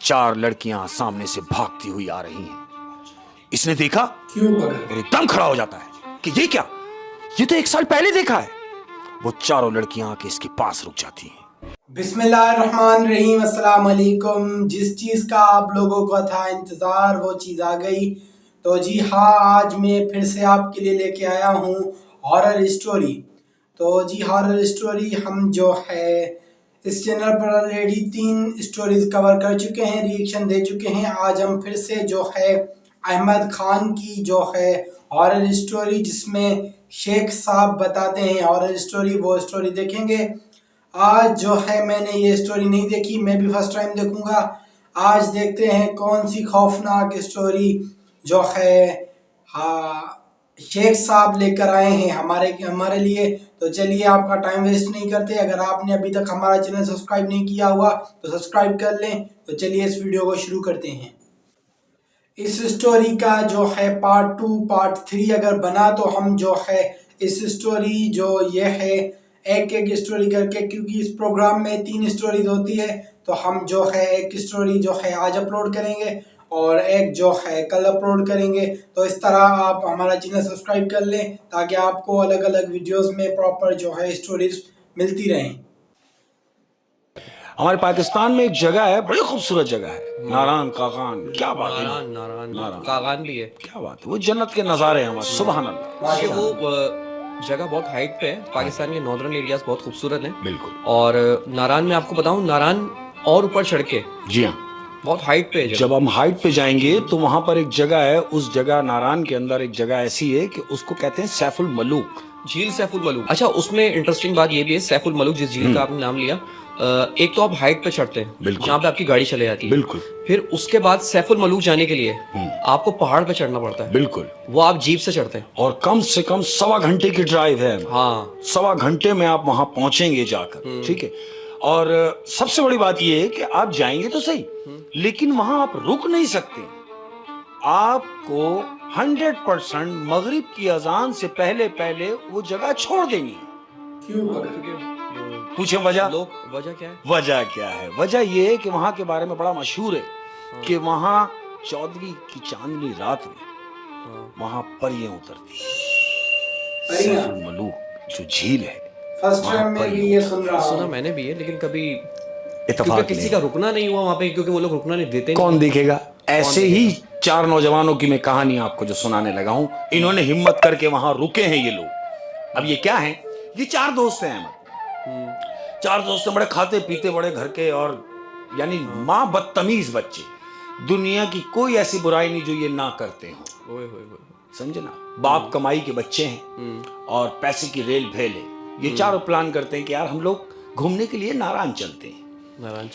4 लड़कियां सामने से भागती हुई आ रही हैं। इसने देखा क्यों और एकदम खड़ा हो जाता है कि ये क्या, ये तो 1 साल पहले देखा है। वो चारों लड़कियां आके इसके पास रुक जाती हैं। बिस्मिल्लाहिर्रहमानिर्रहीम, अस्सलाम वालेकुम। जिस चीज़ का आप लोगों का था इंतज़ार वो चीज़ आ गई। तो जी हाँ, आज मैं फिर से आपके लिए लेके आया हूँ हॉरर स्टोरी। तो जी हॉरर स्टोरी हम जो है इस चैनल पर ऑलरेडी 3 स्टोरीज कवर कर चुके हैं, रिएक्शन दे चुके हैं। आज हम फिर से जो है अहमद खान की जो है हॉरर स्टोरी, जिसमें शेख साहब बताते हैं हॉरर स्टोरी, वो स्टोरी देखेंगे। आज जो है मैंने ये स्टोरी नहीं देखी, मैं भी फर्स्ट टाइम देखूंगा। आज देखते हैं कौन सी खौफनाक स्टोरी जो है हाँ शेख साहब लेकर आए हैं हमारे लिए। तो चलिए आपका टाइम वेस्ट नहीं करते। अगर आपने अभी तक हमारा चैनल सब्सक्राइब नहीं किया हुआ तो सब्सक्राइब कर लें। तो चलिए इस वीडियो को शुरू करते हैं। इस स्टोरी का जो है पार्ट 2 पार्ट 3 अगर बना तो हम जो है इस स्टोरी जो ये है एक एक स्टोरी करके, क्योंकि इस प्रोग्राम में 3 स्टोरीज होती है, तो हम जो है एक स्टोरी जो है आज अपलोड करेंगे और एक जो है कल अपलोड करेंगे। तो इस तरह आप हमारा चैनल सब्सक्राइब कर लें ताकि आपको अलग अलग वीडियोस में प्रॉपर जो है स्टोरीज मिलती रहें। हमारे पाकिस्तान में एक जगह है, बड़ी खूबसूरत जगह है, नारायण कागान। क्या बात है, नारायण कागान भी है। क्या बात है, वो जन्नत के नज़ारे हैं हमारे, सुभान अल्लाह। ये वो जगह बहुत हाइट पे है। पाकिस्तान के नॉर्दर्न एरियाज बहुत खूबसूरत हैं। बिल्कुल। और नारायण में आपको बताऊं, नारायण और ऊपर चढ़ के, जी हाँ, बहुत हाइट पे है जगह। जब हम हाइट पे जाएंगे तो वहां पर एक जगह है, उस जगह नारायण के अंदर एक जगह ऐसी है कि उसको कहते हैं सैफुल मलूक, झील सैफुल मलूक। अच्छा, उसमें इंटरेस्टिंग बात ये भी है, सैफुल मलूक जिस झील का आपने नाम लिया, एक तो आप हाइट पे चढ़ते हैं बिल्कुल, जहाँ पे आपकी गाड़ी चले जाती है। बिल्कुल। फिर उसके बाद सैफुल मलूक जाने के लिए आपको पहाड़ पे चढ़ना पड़ता है। बिल्कुल। वो आप जीप से चढ़ते हैं और कम से कम 1.25 घंटे की ड्राइव है। हाँ, 1.25 घंटे में आप वहां पहुंचेंगे जाकर, ठीक है। और सबसे बड़ी बात यह है कि आप जाएंगे तो सही, लेकिन वहां आप रुक नहीं सकते। आपको 100% मगरिब की अजान से पहले पहले वो जगह छोड़ देनी है। क्यों? पूछे वजह? वजह क्या है? वजह क्या है? वजह ये है कि वहां के बारे में बड़ा मशहूर है कि वहां 14वीं की चांदनी रात में वहां परियां उतरती हैं। सैफुल मलूक जो झील है, फर्स्ट टाइम मैं भी ये सुन रहा हूँ। सुना मैंने भी है, लेकिन कभी इत्तेफाक क्योंकि किसी का रुकना नहीं हुआ वहां पे, क्योंकि वो लोग रुकना नहीं देते। कौन देखेगा? ऐसे ही 4 नौजवानों की मैं कहानी आपको जो सुनाने लगा हूं, इन्होंने हिम्मत करके वहां रुके हैं ये लोग। अब ये क्या है? ये 4 दोस्त हैं अहमद। 4 दोस्त हैं, बड़े खाते पीते बड़े घर के, और यानी माँ बदतमीज बच्चे। दुनिया की कोई ऐसी बुराई नहीं जो ये ना करते हो, समझे ना। बाप कमाई के बच्चे हैं और पैसे की रेल भेल है। ये चारों प्लान करते हैं कि यार हम लोग घूमने के लिए नारायण चलते हैं। नारायण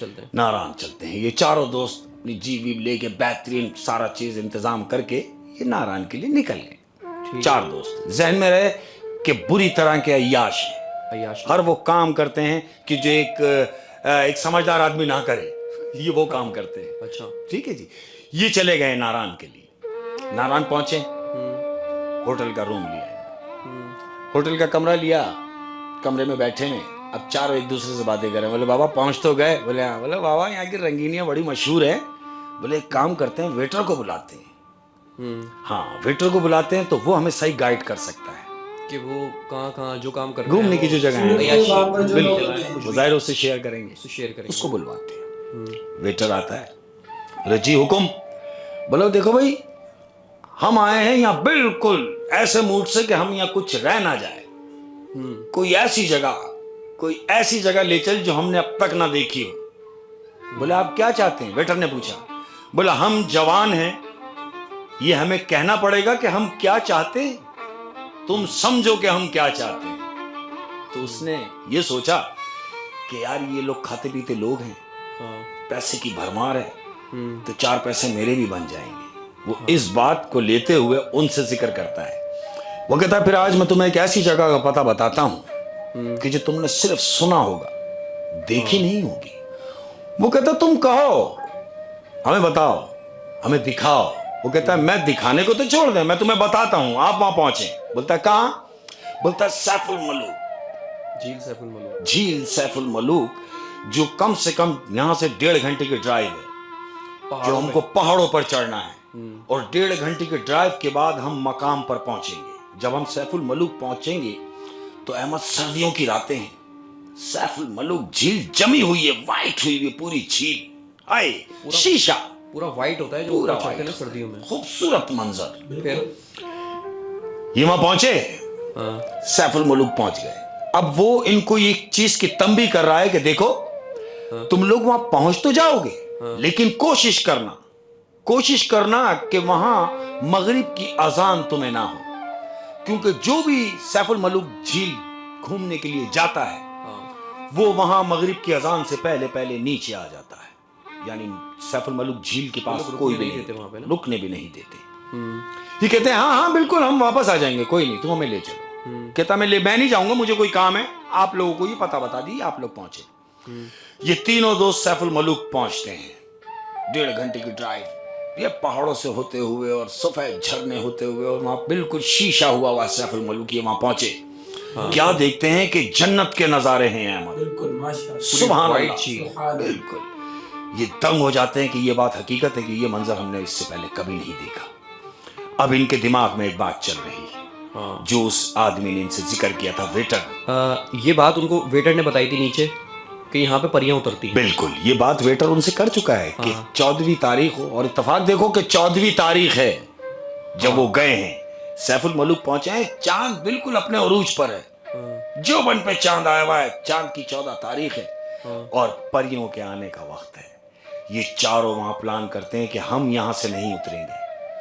चलते हैं ये चारों दोस्त, अपनी जीप वीप लेके बेहतरीन सारा चीज इंतजाम करके ये नारायण के लिए निकल गए। 4 दोस्त। जहन में रहे कि बुरी तरह के अय्याश हैं। हर वो काम करते हैं कि जो एक समझदार आदमी ना करे, ये वो काम करते हैं। अच्छा, ठीक है जी। ये चले गए नारायण के लिए। नारायण पहुंचे, होटल का रूम लिया, होटल का कमरा लिया, कमरे में बैठे हैं। अब चारों एक दूसरे से बातें कर रहे हैं। बोले बाबा पहुंच तो गए? बोले हाँ। बोले बाबा यहाँ की रंगीनियाँ बड़ी मशहूर है। बोले एक काम करते हैं, वेटर को बुलाते हैं। हाँ, वेटर को बुलाते हैं तो वो हमें सही गाइड कर सकता है कि वो कहाँ जो काम कर रहे हैं, घूमने की जो जगह है। बिल्कुल, जाहिर उससे शेयर करेंगे, उसको बुलवाते हैं। वेटर आता है, अरे जी हुकुम। बोलो देखो भाई, हम आए हैं यहाँ बिल्कुल ऐसे मूड से कि हम यहाँ कुछ रह ना जाए। कोई ऐसी जगह ले चल जो हमने अब तक ना देखी हो। बोले आप क्या चाहते हैं? वेटर ने पूछा। बोला हम जवान हैं, ये हमें कहना पड़ेगा कि हम क्या चाहते हैं, तुम समझो कि हम क्या चाहते हैं। तो उसने ये सोचा कि यार ये लोग खाते पीते लोग हैं, पैसे की भरमार है, तो 4 पैसे मेरे भी बन जाएंगे। वो इस बात को लेते हुए उनसे जिक्र करता है। वो कहता है फिर आज मैं तुम्हें एक ऐसी जगह का पता बताता हूं कि जो तुमने सिर्फ सुना होगा, देखी नहीं होगी। वो कहता तुम कहो, हमें बताओ, हमें दिखाओ। वो कहता है मैं दिखाने को तो छोड़ दे, मैं तुम्हें बताता हूं, आप वहां पहुंचे। बोलता है कहां? बोलता है सैफुल मलूक, झील सैफुल मलूक, जो कम से कम यहां से 1.5 घंटे की ड्राइव है। जो हमको पहाड़ों पर चढ़ना है, और 1.5 घंटे के ड्राइव के बाद हम मकाम पर पहुंचेंगे। जब हम सैफुल मलूक पहुंचेंगे तो अहमद सर्दियों की रातें हैं, सैफुल मलूक झील जमी हुई है, वाइट हुई है पूरी झील, आए शीशा पूरा व्हाइट होता है जो पूरा ऊपर चढ़ते हैं ना white, सर्दियों में। खूबसूरत मंजर। फिर ये वहां पहुंचे, हाँ, सैफुल मलूक पहुंच गए। अब वो इनको एक चीज की तंबी कर रहा है कि देखो तुम लोग वहां पहुंच तो जाओगे, लेकिन कोशिश करना कि वहां मगरिब की अजान तुम्हें ना हो, क्योंकि जो भी सैफुल मलूक झील घूमने के लिए जाता है हाँ, वो वहां मगरिब की अजान से पहले पहले नीचे आ जाता है। यानी सैफुल मलूक झील के पास कोई भी नहीं देते वहां पे ना। रुकने भी नहीं देते। ये कहते हैं हाँ हाँ बिल्कुल हम वापस आ जाएंगे, कोई नहीं तुम हमें ले चलो। कहता मैं नहीं जाऊंगा, मुझे कोई काम है, आप लोगों को ये पता बता दी, आप लोग पहुंचे। ये तीनों दोस्त सैफुल मलूक पहुंचते हैं, 1.5 घंटे की ड्राइव, ये पहाड़ों से होते हुए और सफेद झरने होते हुए, और वहां बिल्कुल शीशा हुआ सैफुल मलूक। ये वहां पहुंचे, क्या देखते हैं कि जन्नत के नजारे हैं अहमद, बिल्कुल माशाअल्लाह, सुभान white अल्लाह, सुभान अल्लाह। बिल्कुल। ये दंग हो जाते हैं कि ये बात हकीकत है कि ये मंजर हमने इससे पहले कभी नहीं देखा। अब इनके दिमाग में एक बात चल रही है हाँ। जो उस आदमी ने इनसे जिक्र किया था, वेटर। ये बात उनको वेटर ने बताई थी नीचे कि यहाँ पे परियां उतरती हैं। बिल्कुल, ये बात वेटर उनसे कर चुका है कि 14वीं तारीख हो, और इत्तेफाक देखो कि 14वीं तारीख है जब वो गए हैं, सैफुल मलूक पहुंचे हैं, चांद बिल्कुल अपने उरूज पर है, जो बन पे चांद आया हुआ है, चांद की 14 तारीख है और परियों के आने का वक्त है। ये चारों वहां प्लान करते हैं कि हम यहां से नहीं उतरेंगे,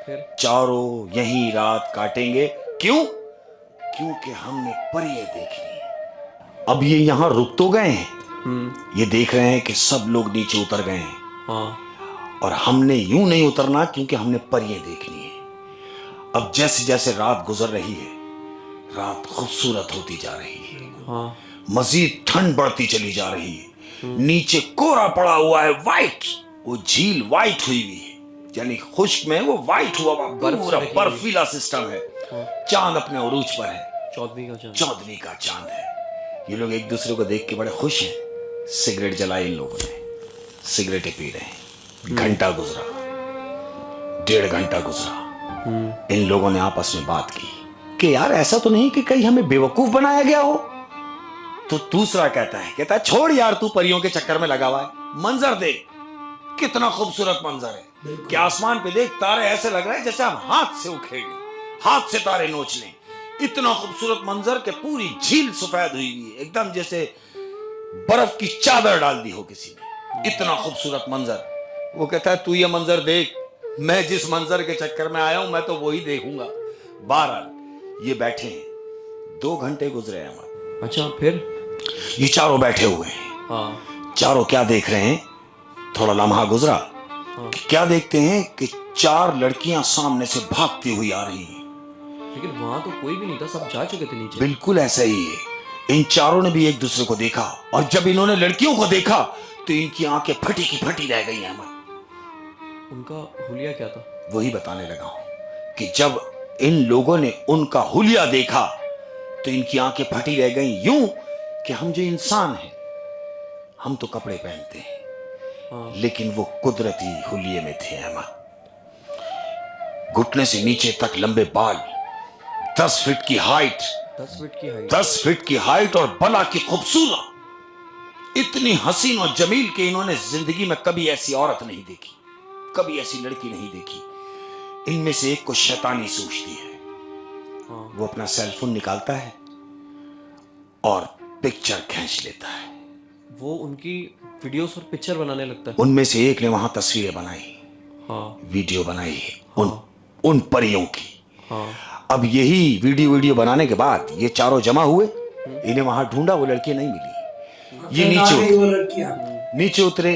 फिर चारों यहीं रात काटेंगे। क्यों? क्योंकि हमने परियां देखनी है। अब ये यहां रुक तो गए हैं, ये देख रहे हैं कि सब लोग नीचे उतर गए हैं, हाँ, और हमने यूं नहीं उतरना क्योंकि हमने परियां देखनी है। अब जैसे जैसे रात गुजर रही है, रात खूबसूरत होती जा रही है, हाँ, मजीद ठंड बढ़ती चली जा रही है, नीचे कोहरा पड़ा हुआ है, वाइट, वो झील वाइट हुई हुई है, यानी खुश्क में वो वाइट हुआ हुआ पूरा बर्फीला सिस्टम है। चांद अपने उरूज पर है, 14वीं का चांद है। ये लोग एक दूसरे को देख के बड़े खुश हैं। सिगरेट जलाई इन लोगों ने, सिगरेटें पी रहे हैं। घंटा गुजरा, 1.5 घंटा गुजरा, इन लोगों ने आपस में बात की कि यार ऐसा तो नहीं कि कहीं हमें बेवकूफ बनाया गया हो। तो दूसरा कहता है छोड़ यार, तू परियों के चक्कर में लगा हुआ है, मंजर देख कितना खूबसूरत मंजर है कि आसमान पे देख, तारे ऐसे लग रहे हैं जैसे हम हाथ से उखेड़ लें, हाथ से तारे नोच लें। इतना खूबसूरत मंजर कि पूरी झील सफेद हुई है, एकदम जैसे बर्फ की चादर डाल दी हो किसी ने, इतना खूबसूरत मंजर। वो कहता है तू ये मंजर देख, मैं जिस मंजर के चक्कर में आया हूं मैं तो वही देखूंगा। बहरहाल ये बैठे हैं, 2 घंटे गुजरे हैं हमारे। अच्छा, फिर ये चारों बैठे हुए हैं, हाँ, चारों क्या देख रहे हैं? थोड़ा लम्हा गुजरा, क्या देखते हैं कि 4 लड़कियां सामने से भागती हुई आ रही हैं। लेकिन वहां तो कोई भी नहीं था, सब जा चुके थे नीचे। बिल्कुल ऐसा ही है। इन चारों ने भी एक दूसरे को देखा, और जब इन्होंने लड़कियों को देखा तो इनकी आंखें फटी की फटी रह गई हैं। उनका हुलिया क्या था? वही बताने लगा हूं कि जब इन लोगों ने उनका हुलिया देखा तो इनकी आंखें फटी रह गई, यूं कि हम जो इंसान हैं, हम तो कपड़े पहनते हैं, हाँ, लेकिन वो कुदरती हुलिये में थे अहमद। घुटने से नीचे तक लंबे बाल, 10 फीट की हाइट, 10 फीट की हाइट और बला की खूबसूरत, इतनी हसीन और जमील कि इन्होंने जिंदगी में कभी ऐसी औरत नहीं देखी, कभी ऐसी लड़की नहीं देखी। इनमें से एक को शैतानी सूझती है, हाँ, वो अपना सेलफोन निकालता है और पिक्चर खींच लेता है। वो उनकी वीडियोस और पिक्चर बनाने लगता है। उनमें से एक ने वहां तस्वीरें बनाई, हाँ, वीडियो बनाई है उन परियों की। हाँ, अब यही वीडियो बनाने के बाद ये चारों जमा हुए, इन्हें वहां ढूंढा, वो लड़की नहीं मिली। ये नीचे उतरे,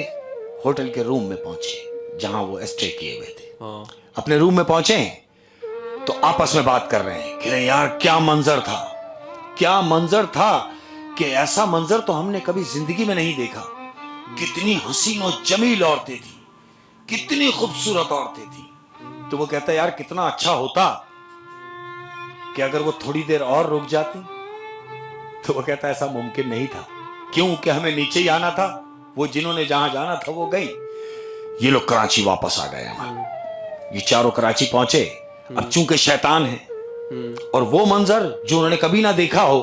होटल के रूम में पहुंचे जहां वो स्टे किए हुए थे। हाँ, अपने रूम में पहुंचे तो आपस में बात कर रहे हैं कि यार क्या मंजर था, क्या मंजर था, कि ऐसा मंजर तो हमने कभी जिंदगी में नहीं देखा। कितनी हसीन और जमील औरतें थी, कितनी खूबसूरत औरतें थी। तो वो कहता है यार कितना अच्छा होता कि अगर वो थोड़ी देर और रुक जाती। तो वो कहता है ऐसा मुमकिन नहीं था, क्योंकि हमें नीचे ही आना था, वो जिन्होंने जहां जाना था वो गई। ये लोग कराची वापस आ गए हमारे। ये चारों कराची पहुंचे। अब चूंकि शैतान है और वो मंजर जो उन्होंने कभी ना देखा हो,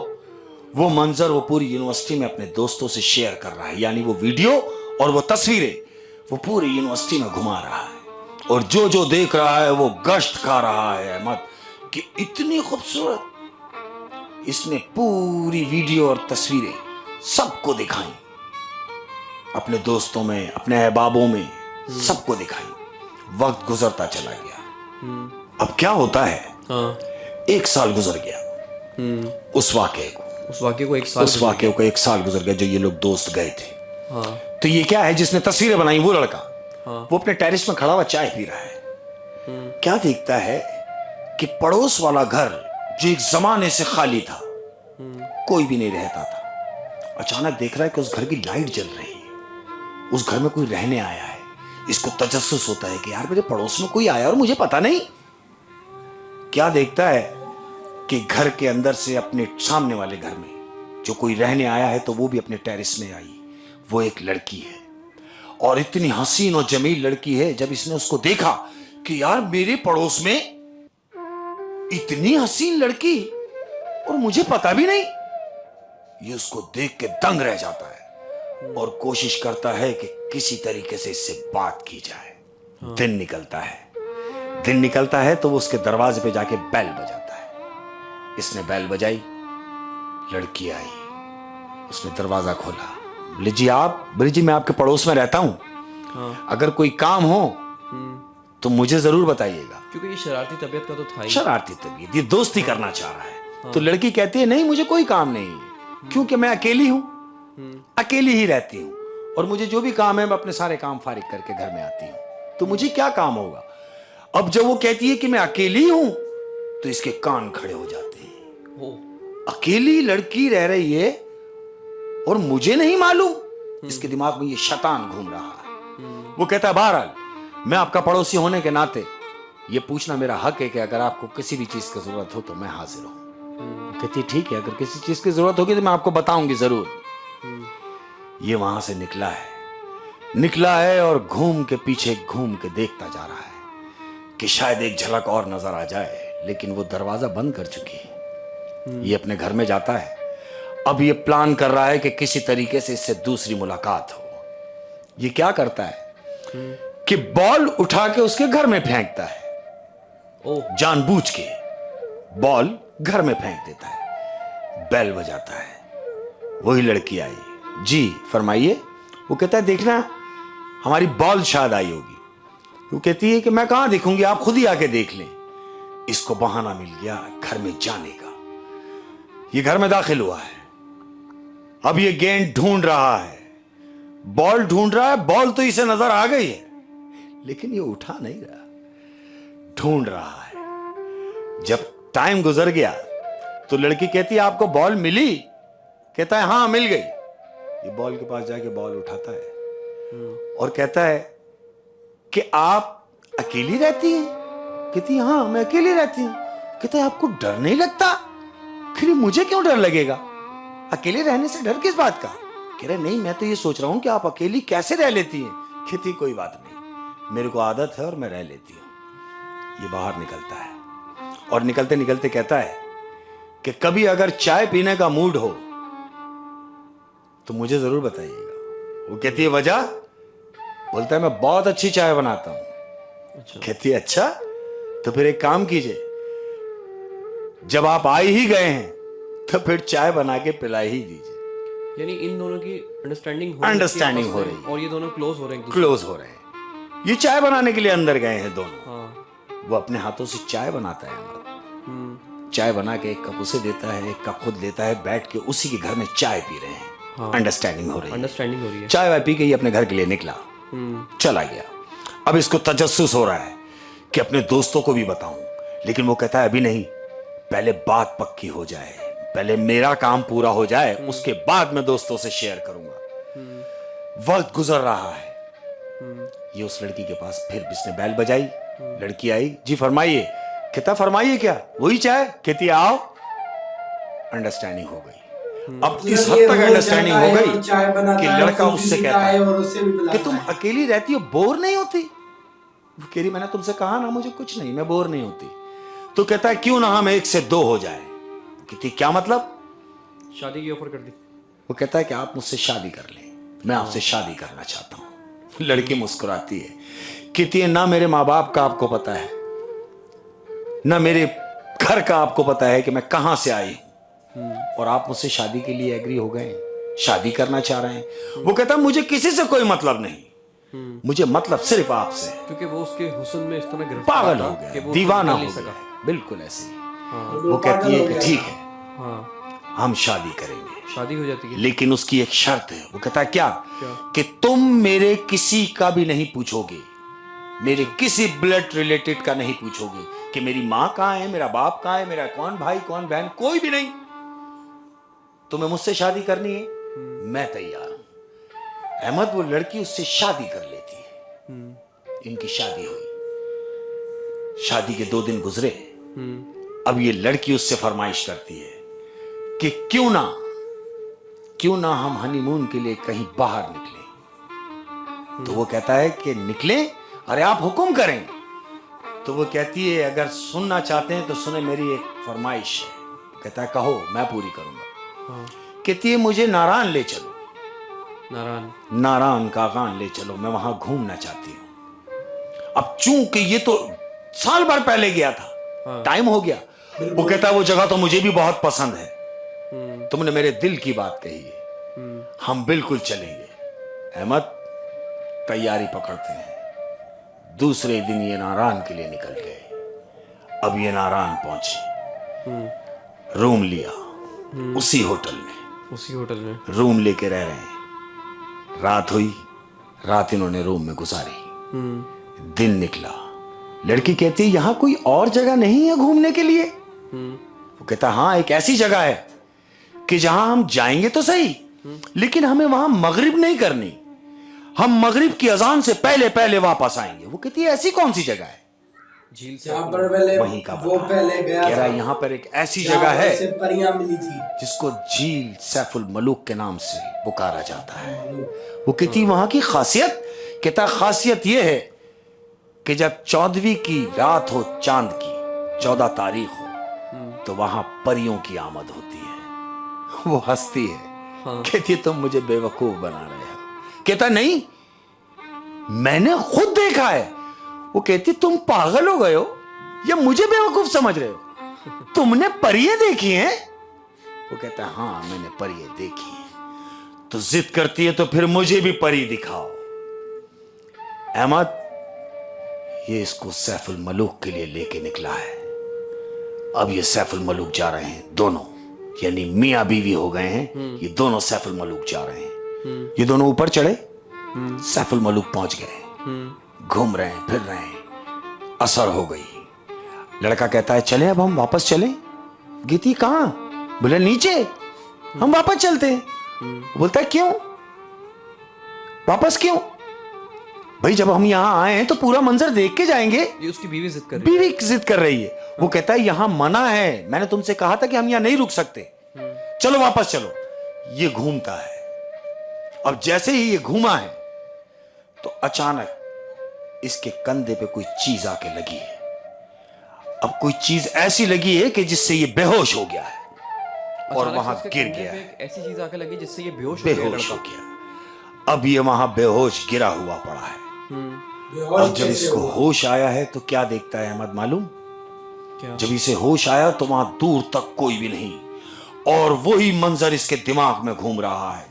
वो मंजर वो पूरी यूनिवर्सिटी में अपने दोस्तों से शेयर कर रहा है। यानी वो वीडियो और वो तस्वीरें वो पूरी यूनिवर्सिटी में घुमा रहा है, और जो जो देख रहा है वो गश्त खा रहा है अहमद कि इतनी खूबसूरत। इसने पूरी वीडियो और तस्वीरें सबको दिखाई, अपने दोस्तों में, अपने अहबाबों में, सबको दिखाई। वक्त गुजरता चला गया। अब क्या होता है, हाँ। 1 साल गुजर गया उस वाकये को। उस वाकये को 1 साल गुजर गया जो ये लोग दोस्त गए थे। हाँ। तो ये क्या है, जिसने तस्वीरें बनाई वो लड़का, हाँ। वो अपने टेरेस में खड़ा हुआ चाय पी रहा है। क्या देखता है कि पड़ोस वाला घर जो एक जमाने से खाली था, कोई भी नहीं रहता था, अचानक देख रहा है कि उस घर की लाइट जल रही है। उस घर में कोई रहने आया है। इसको तजस्सुस होता है कि यार मेरे पड़ोस में कोई आया और मुझे पता नहीं। क्या देखता है कि घर के अंदर से अपने सामने वाले घर में जो कोई रहने आया है, तो वो भी अपने टेरेस में आई। वो एक लड़की है, और इतनी हसीन और जमील लड़की है। जब इसने उसको देखा कि यार मेरे पड़ोस में इतनी हसीन लड़की और मुझे पता भी नहीं, ये उसको देख के दंग रह जाता है और कोशिश करता है कि किसी तरीके से इससे बात की जाए। दिन निकलता है तो वो उसके दरवाजे पे जाके बेल बजाता है। इसने बेल बजाई, लड़की आई, उसने दरवाजा खोला। बोले जी मैं आपके पड़ोस में रहता हूं, अगर कोई काम हो तो मुझे जरूर बताइएगा। क्योंकि ये शरारती तबीयत का तो था ही। शरारती तबीयत, ये दोस्ती करना चाह रहा है। तो लड़की कहती है नहीं मुझे कोई काम नहीं है, क्योंकि मैं अकेली हूं, अकेली ही रहती हूं, और मुझे जो भी काम है मैं अपने सारे काम फारिग करके घर में आती हूं, तो मुझे क्या काम होगा। अब जब वो कहती है कि मैं अकेली हूं, तो इसके कान खड़े हो जाते हैं। अकेली लड़की रह रही है और मुझे नहीं मालूम। इसके दिमाग में ये शैतान घूम रहा है। वो कहता है बहरहाल मैं आपका पड़ोसी होने के नाते ये पूछना मेरा हक है कि अगर आपको किसी भी चीज की जरूरत हो तो मैं हाजिर हूं। कहती ठीक है, अगर किसी चीज की जरूरत होगी तो मैं आपको बताऊंगी जरूर। ये वहां से निकला है और घूम के पीछे घूम के देखता जा रहा है कि शायद एक झलक और नजर आ जाए, लेकिन वो दरवाजा बंद कर चुकी है। ये अपने घर में जाता है। अब ये प्लान कर रहा है कि किसी तरीके से इससे दूसरी मुलाकात हो। ये क्या करता है कि बॉल उठा के उसके घर में फेंकता है। जानबूझ के बॉल घर में फेंक देता है। बेल बजाता है। वही लड़की आई। जी फरमाइए। वो कहता है देखना हमारी बॉल शायद आई होगी। वो कहती है कि मैं कहां देखूंगी, आप खुद ही आके देख लें। इसको बहाना मिल गया घर में जाने का। ये घर में दाखिल हुआ है। अब ये गेंद ढूंढ रहा है, बॉल ढूंढ रहा है। बॉल तो इसे नजर आ गई है, लेकिन ये उठा नहीं रहा, ढूंढ रहा है। जब टाइम गुजर गया तो लड़की कहती है आपको बॉल मिली? कहता है हाँ मिल गई। ये बॉल के पास जाके बॉल उठाता है और कहता है कि आप अकेली रहती हैं? कहती है हाँ मैं अकेली रहती हूं। कहता है आपको डर नहीं लगता? फिर मुझे क्यों डर लगेगा, अकेले रहने से डर किस बात का? कह रहे नहीं मैं तो ये सोच रहा हूं कि आप अकेली कैसे रह लेती हैं। कहती कोई बात नहीं, मेरे को आदत है और मैं रह लेती हूं। ये बाहर निकलता है और निकलते निकलते कहता है कि कभी अगर चाय पीने का मूड हो तो मुझे जरूर बताइएगा। वो कहती है वजह? बोलता है मैं बहुत अच्छी चाय बनाता हूं। अच्छा। कहती है अच्छा, तो फिर एक काम कीजिए, जब आप आ ही गए हैं तो फिर चाय बना के पिला ही दीजिए। यानी इन दोनों की अंडरस्टैंडिंग हो रही है और ये दोनों क्लोज हो रहे हैं। ये चाय बनाने के लिए अंदर गए हैं दोनों। हाँ। वो अपने हाथों से चाय बनाता है। चाय बना के एक कप उसे देता है, एक कप खुद लेता है, बैठ के उसी के घर में चाय पी रहे हैं। हाँ। अंडरस्टैंडिंग हो रही है। चाय वाय पी के ये अपने घर के लिए निकला, चला गया। अब इसको तजस्सुस हो रहा है कि अपने दोस्तों को भी बताऊं, लेकिन वो कहता है अभी नहीं, पहले बात पक्की हो जाए, पहले मेरा काम पूरा हो जाए, उसके बाद मैं दोस्तों से शेयर करूंगा। वक्त गुजर रहा है। ये उस लड़की के पास फिर इसने बैल बजाई। लड़की आई। जी फरमाइए। कहता फरमाइए क्या? वही चाय? कहती आओ। अंडरस्टैंडिंग हो गई। अब इस मतलब हद ये तक रोज अंडरस्टैंडिंग जाता हो है गई और चाय बनाता कि है, लड़का उसे भी उससे पीता कहता है है और उससे भी कि पिलाता तुम है। अकेली रहती हो, बोर नहीं होती? वो कह रही मैंने तुमसे कहा ना मुझे कुछ नहीं, मैं बोर नहीं होती। तो कहता है क्यों ना हम 1 से 2 हो जाए। कहती क्या मतलब? शादी की ऑफर कर दी। वो कहता है कि आप मुझसे शादी कर लें, मैं आपसे शादी करना चाहता हूं। लड़की मुस्कुराती है, कहती है ना मेरे माँ बाप का आपको पता है, ना मेरे घर का आपको पता है कि मैं कहां से आई हूं, और आप मुझसे शादी के लिए एग्री हो गए, शादी करना चाह रहे हैं। वो कहता है मुझे किसी से कोई मतलब नहीं, मुझे मतलब सिर्फ आपसे। क्योंकि वो उसके हुस्न में इस तरह गिरफ्तार पागल था हो कि गया, वो दीवाना निकल हो नहीं गया, सका। बिल्कुल ऐसे ही। हाँ वो कहती पागल है हो कि गया ठीक था। है हाँ, हम शादी करेंगे, शादी हो जाती है। लेकिन उसकी एक शर्त है। वो कहता है क्या? क्या? कि तुम मेरे किसी का भी नहीं पूछोगे, मेरे किसी ब्लड रिलेटेड का नहीं पूछोगे कि मेरी मां कहां है, मेरा बाप कहां है, मेरा कौन भाई कौन बहन, कोई भी नहीं। तुम्हें मुझसे शादी करनी है, मैं तैयार हूं। अहमद, वो लड़की उससे शादी कर लेती है। इनकी शादी हुई। शादी के 2 दिन गुजरे। अब ये लड़की उससे फरमाइश करती है कि क्यों ना हम हनीमून के लिए कहीं बाहर निकलें। तो वो कहता है कि निकलें? अरे आप हुक्म करें। तो वो कहती है अगर सुनना चाहते हैं तो सुने, मेरी एक फरमाइश है। कहता है कहो, मैं पूरी करूंगा। हाँ, कहती है मुझे नारायण ले चलो, नारायण। कागान ले चलो, मैं वहां घूमना चाहती हूं। अब चूंकि ये तो साल भर पहले गया था, हाँ। टाइम हो गया। वो कहता है वो जगह तो मुझे भी बहुत पसंद है, तुमने मेरे दिल की बात कही है, हम बिल्कुल चलेंगे। अहमद, तैयारी पकड़ते हैं। दूसरे दिन ये नारायण के लिए निकल गए। अब ये नारायण पहुंचे, रूम लिया उसी होटल में, रूम लेके रह रहे हैं। रात हुई, रात इन्होंने रूम में गुजारी। दिन निकला। लड़की कहती है यहां कोई और जगह नहीं है घूमने के लिए? वो कहता हाँ, एक ऐसी जगह है कि जहां हम जाएंगे तो सही, लेकिन हमें वहां मगरिब नहीं करनी, हम मगरिब की अजान से पहले पहले वापस आएंगे। वो कहती है ऐसी कौन सी जगह है? झील से जहाँ पर पहले वहीं का वो पहले गया कह रहा था, है यहां पर एक ऐसी जहाँ जगह पर है उसे परियां मिली थी। जिसको झील सैफुल मलूक के नाम से पुकारा जाता है। वो कहती वहां की खासियत? कहता खासियत यह है कि जब 14वीं की रात हो, चांद की 14 तारीख हो, तो वहां परियों की आमद होती है। वो हंसती है। हाँ। कहती तुम मुझे बेवकूफ बना रहे हो। कहता नहीं, मैंने खुद देखा है। वो कहती तुम पागल हो गए हो या मुझे बेवकूफ समझ रहे हो? तुमने परियां देखी हैं? वो कहता है हाँ, मैंने परियां देखी हैं। तो जिद करती है तो फिर मुझे भी परी दिखाओ। अहमद, ये इसको सैफुल मलूक के लिए लेके निकला है। अब ये सैफुल मलूक जा रहे हैं दोनों, यानी मियां बीवी हो गए हैं। ये दोनों सैफुल मलूक जा रहे हैं। ये दोनों ऊपर चढ़े, सैफुल मलूक पहुंच गए, घूम रहे हैं, फिर रहे हैं। असर हो गई। लड़का कहता है चले अब हम वापस चलें। गीती कहां? बोले नीचे, हम वापस चलते हैं। बोलता है क्यों वापस? क्यों भाई, जब हम यहां आए हैं तो पूरा मंजर देख के जाएंगे। ये उसकी बीवी जिद कर रही है। बीवी जिद कर रही है। वो कहता है यहां मना है, मैंने तुमसे कहा था कि हम यहां नहीं रुक सकते, चलो वापस चलो। ये घूमता है। अब जैसे ही ये घूमा है तो अचानक इसके कंधे पे कोई चीज आके लगी है। अब कोई चीज ऐसी लगी है कि जिससे ये बेहोश हो गया है और अचानक वहां से उसके गिर कंधे गया पे है। एक ऐसी चीज आके लगी जिससे ये बेहोश हो गया बेहोश हो लड़का। गया। अब ये वहां बेहोश गिरा हुआ पड़ा है। अब जब इसको होश आया है तो क्या देखता है अहमद मालूम? क्या? जब इसे होश आया तो वहां दूर तक कोई भी नहीं, और वही मंजर इसके दिमाग में घूम रहा है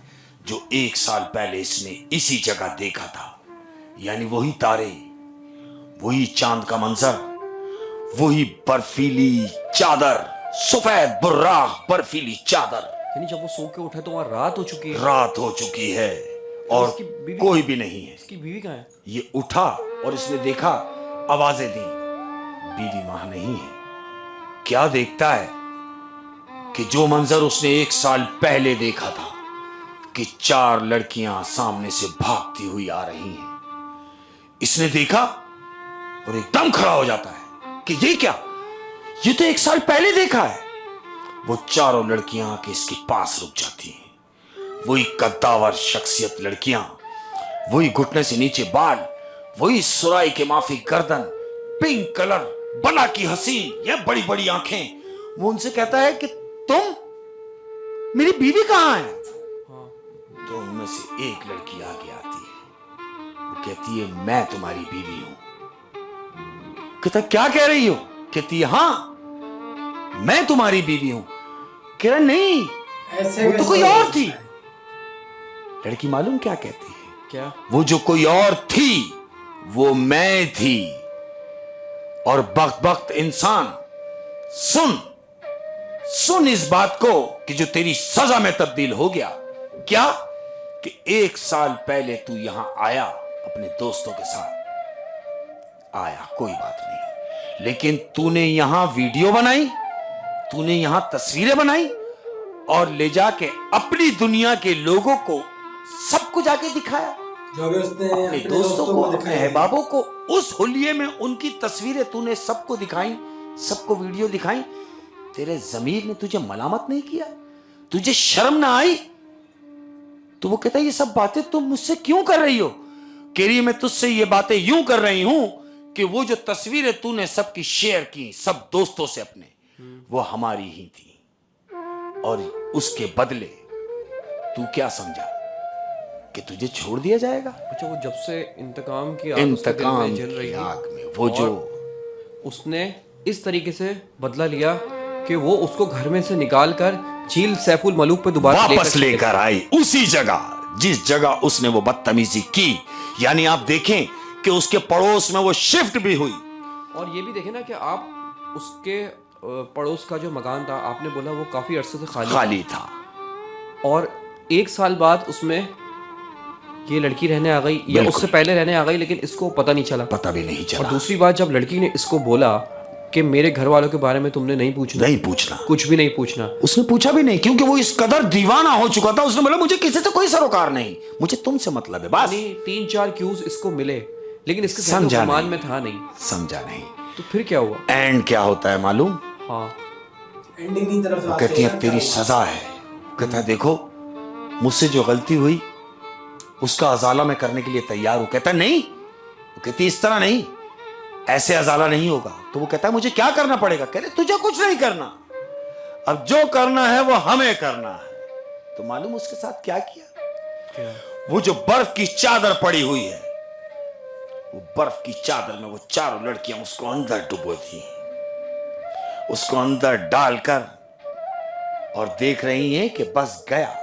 जो 1 साल पहले इसने इसी जगह देखा था। यानी वही तारे, वही चांद का मंजर, वही बर्फीली चादर, सफेद बुर्राक बर्फीली चादर। यानी जब वो सो के उठा तो वहां रात हो चुकी है। रात हो चुकी है और इसकी बीवी कोई भी नहीं है। इसकी बीवी कहाँ है? ये उठा और इसने देखा, आवाजें दी, बीवी वहां नहीं है। क्या देखता है कि जो मंजर उसने 1 साल पहले देखा था कि 4 लड़कियां सामने से भागती हुई आ रही हैं। इसने देखा और एकदम खड़ा हो जाता है कि ये क्या, ये तो 1 साल पहले देखा है। वो चारों लड़कियां आके इसके पास रुक जाती हैं। वही कद्दावर शख्सियत लड़कियां, वही घुटने से नीचे बाल, वही सुराई के माफी गर्दन, पिंक कलर, बला की हसीन, ये बड़ी बड़ी आंखें। वो उनसे कहता है कि तुम, मेरी बीवी कहां है? तो उनमें से एक लड़की आगे आती है, वो कहती है मैं तुम्हारी बीवी हूं। कहता क्या कह रही हो? कहती है हाँ मैं तुम्हारी बीवी हूं। कह रहा नहीं वो तो कोई और थी। लड़की मालूम क्या कहती है? क्या? वो जो कोई और थी वो मैं थी। और वक्त वक्त इंसान सुन इस बात को कि जो तेरी सजा में तब्दील हो गया। क्या? कि 1 साल पहले तू यहां आया अपने दोस्तों के साथ आया, कोई बात नहीं, लेकिन तूने यहां वीडियो बनाई, तूने यहां तस्वीरें बनाई और ले जाके अपनी दुनिया के लोगों को सबको जाके दिखाया, जो भी उसने अपने दोस्तों को, अपने अहबाबों को। उस हुलिये में उनकी तस्वीरें तूने सबको दिखाई, सबको वीडियो दिखाई। तेरे जमीर ने तुझे मलामत नहीं किया? तुझे शर्म ना आई? तो वो कहता है ये सब बातें तुम मुझसे क्यों कर रही हो? कह रही मैं तुझसे ये बातें यूं कर रही हूं कि वो जो तस्वीरें तूने सबकी शेयर की सब दोस्तों से अपने, वो हमारी ही थी, और उसके बदले तू क्या समझा कि तुझे छोड़ दिया जाएगा? अच्छा, वो जब से इंतकाम की आग उसके दिल में जल रही थी, आग में वो जो उसने इस तरीके से बदला लिया कि वो उसको घर में से निकाल कर झील सैफुल मलूक पे दोबारा वापस लेकर आई, उसी जगह जिस जगह उसने वो बदतमीजी की। यानी आप देखें कि उसके पड़ोस में वो शिफ्ट भी हुई। और ये भी देखें ना कि आप उसके पड़ोस का जो मकान था, आपने बोला वो काफी अरसे से खाली था। और 1 साल बाद उसमें ये लड़की रहने आ गई, या उससे पहले रहने आ गई, लेकिन इसको पता नहीं चला। पता भी नहीं चला। और दूसरी बात, जब लड़की ने इसको बोला कि मेरे घर वालों के बारे में तुमने नहीं पूछना, कुछ भी नहीं पूछना, उसने पूछा भी नहीं, क्योंकि वो इस कदर दीवाना हो चुका था। उसने बोला मुझे किसी से कोई सरोकार नहीं, मुझे तुमसे मतलब है बस। 3-4 क्यूज इसको मिले, लेकिन इसके समझा में था नहीं, समझा नहीं। तो फिर क्या हुआ? एंड क्या होता है मालूम? हाँ, एंडिंग की तरफ कहती है तेरी सजा है। कहता है देखो मुझसे जो गलती हुई उसका अजाला मैं करने के लिए तैयार हूं। कहता नहीं, वो कहती इस तरह नहीं, ऐसे अजाला नहीं होगा। तो वो कहता है मुझे क्या करना पड़ेगा? कह रहे तुझे कुछ नहीं करना, अब जो करना है वो हमें करना है। तो मालूम उसके साथ क्या किया? वो जो बर्फ की चादर पड़ी हुई है, वो बर्फ की चादर में वो चारों लड़कियां उसको अंदर डुबो थी, उसको अंदर डालकर, और देख रही हैं कि बस गया।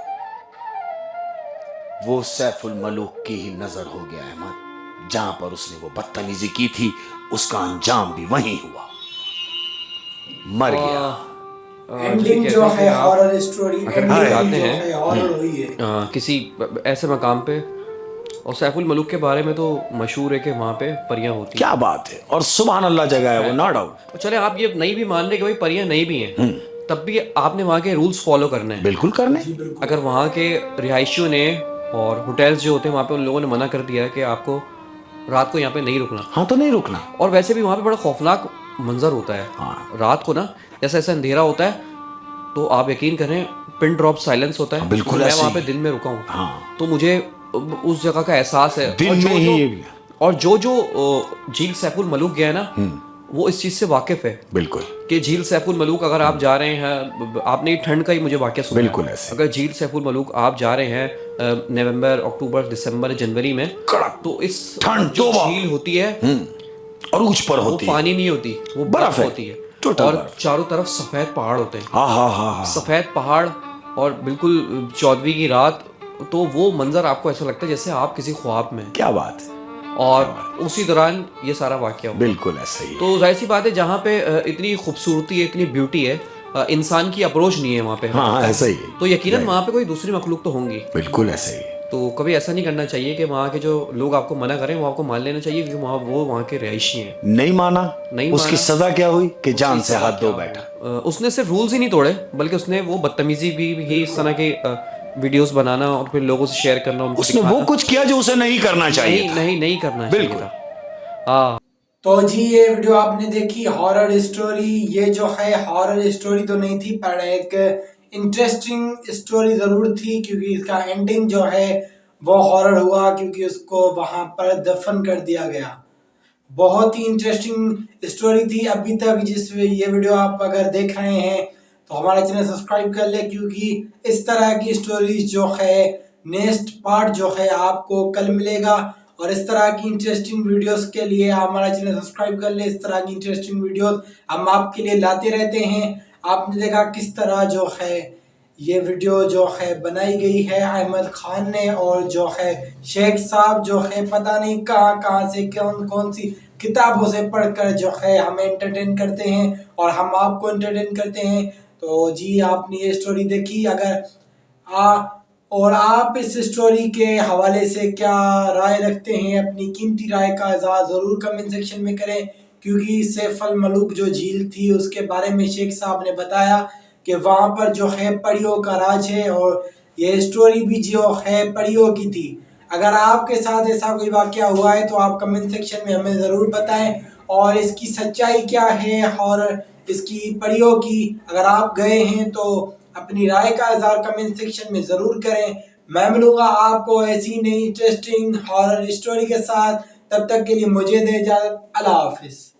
वो सैफुल मलूक की ही नजर हो गया अहमद, जहां पर उसने वो बदतमीजी की थी उसका अंजाम भी वहीं हुआ, मर गया। एंडिंग जो है हॉरर स्टोरी, अगर हम जाते हैं हॉरर हुई है किसी ऐसे मकाम पे, और सैफुल मलूक के बारे में तो मशहूर है कि वहाँ पे परियां होती क्या बात है, और सुभान अल्लाह जगह है वो, नो डाउट। चले आप ये नहीं भी मान रहे कि भाई परियां नहीं भी हैं, तब भी आपने वहाँ के रूल्स फॉलो करने हैं। बिल्कुल करने। अगर वहाँ के रिहायशियों ने और होटल्स जो होते हैं वहाँ पे उन लोगों ने मना कर दिया है कि आपको रात को यहाँ पे नहीं रुकना, हाँ तो नहीं रुकना। और वैसे भी वहाँ पे बड़ा खौफनाक मंजर होता है रात को ना, जैसा ऐसा अंधेरा होता है, तो आप यकीन करें पिन ड्रॉप साइलेंस होता है। बिल्कुल मैं वहाँ पे दिन में रुका हूँ, हाँ। तो मुझे उस जगह का एहसास है। दिन में ही और जो झील सैफुल मलूक गया है ना, वो इस चीज से वाकिफ है बिल्कुल कि झील सैफुल मलूक अगर आप जा रहे हैं, आपने ठंड का ही मुझे वाकया सुना, बिल्कुल ऐसे। अगर झील सैफुल मलूक आप जा रहे हैं नवंबर, अक्टूबर, दिसंबर, जनवरी में, तो इस ठंड जो झील होती है और ऊंच पर होती है, वो पानी नहीं होती, वो बर्फ होती है, और चारों तरफ सफेद पहाड़ होते हैं। सफेद पहाड़ और बिल्कुल चौदहवीं की रात, तो वो मंजर आपको ऐसा लगता है जैसे आप किसी ख्वाब में। क्या बात है। और उसी दौरान ये सारा वाकया हुआ। बिल्कुल ऐसा ही। तो जाहिर सी बात है जहाँ पे इतनी खूबसूरती है, इतनी ब्यूटी है, इंसान की अप्रोच नहीं है वहाँ पे। हाँ ऐसा ही। तो यकीनन वहाँ पे कोई दूसरी मखलूक तो होंगी। बिल्कुल ऐसा ही। तो कभी ऐसा नहीं करना चाहिए कि वहाँ के जो लोग आपको मना करें वो आपको मान लेना चाहिए कि वो वहाँ के रिहायशी हैं। नहीं माना, उसकी सजा क्या हुई कि जान से हाथ धो बैठा। उसने सिर्फ रूल्स ही नहीं तोड़े, बल्कि उसने वो बदतमीजी भी इस तरह के वीडियोस बनाना और फिर लोगों से शेयर करना, उसने वो कुछ किया जो उसे नहीं करना चाहिए। नहीं करना बिल्कुल। हाँ। तो जी ये वीडियो आपने देखी हॉरर स्टोरी। ये जो है हॉरर स्टोरी तो नहीं थी पर एक इंटरेस्टिंग स्टोरी ज़रूर थी, क्योंकि इसका एंडिंग जो है वो हॉरर हुआ, क्योंकि उसको वहां पर दफन कर दिया गया। बहुत ही इंटरेस्टिंग स्टोरी थी। अभी तक ये वीडियो आप अगर देख रहे हैं तो हमारा चैनल सब्सक्राइब कर ले, क्योंकि इस तरह की स्टोरीज जो है नेक्स्ट पार्ट जो है आपको कल मिलेगा। और इस तरह की इंटरेस्टिंग वीडियोस के लिए आप हमारा चैनल सब्सक्राइब कर ले। इस तरह की इंटरेस्टिंग वीडियोस हम आपके लिए लाते रहते हैं। आपने देखा किस तरह जो है ये वीडियो जो है बनाई गई है अहमद खान ने, और जो है शेख साहब जो है पता नहीं कहाँ कहाँ से कौन कौन सी किताबों से पढ़कर जो है हमें एंटरटेन करते हैं और हम आपको एंटरटेन करते हैं। तो जी आपने ये स्टोरी देखी। अगर और आप इस स्टोरी के हवाले से क्या राय रखते हैं, अपनी कीमती राय का इज़हार ज़रूर कमेंट सेक्शन में करें, क्योंकि सैफ अल मलूक जो झील थी उसके बारे में शेख साहब ने बताया कि वहाँ पर जो है परियों का राज है, और ये स्टोरी भी जो है परियों की थी। अगर आपके साथ ऐसा कोई वाक़या हुआ है तो आप कमेंट सेक्शन में हमें ज़रूर बताएं, और इसकी सच्चाई क्या है और इसकी परियों की अगर आप गए हैं तो अपनी राय का इज़हार कमेंट सेक्शन में ज़रूर करें। मैं मिलूंगा आपको ऐसी नई इंटरेस्टिंग हॉरर स्टोरी के साथ। तब तक के लिए मुझे दे इजाज़त। अल्लाह हाफिज़।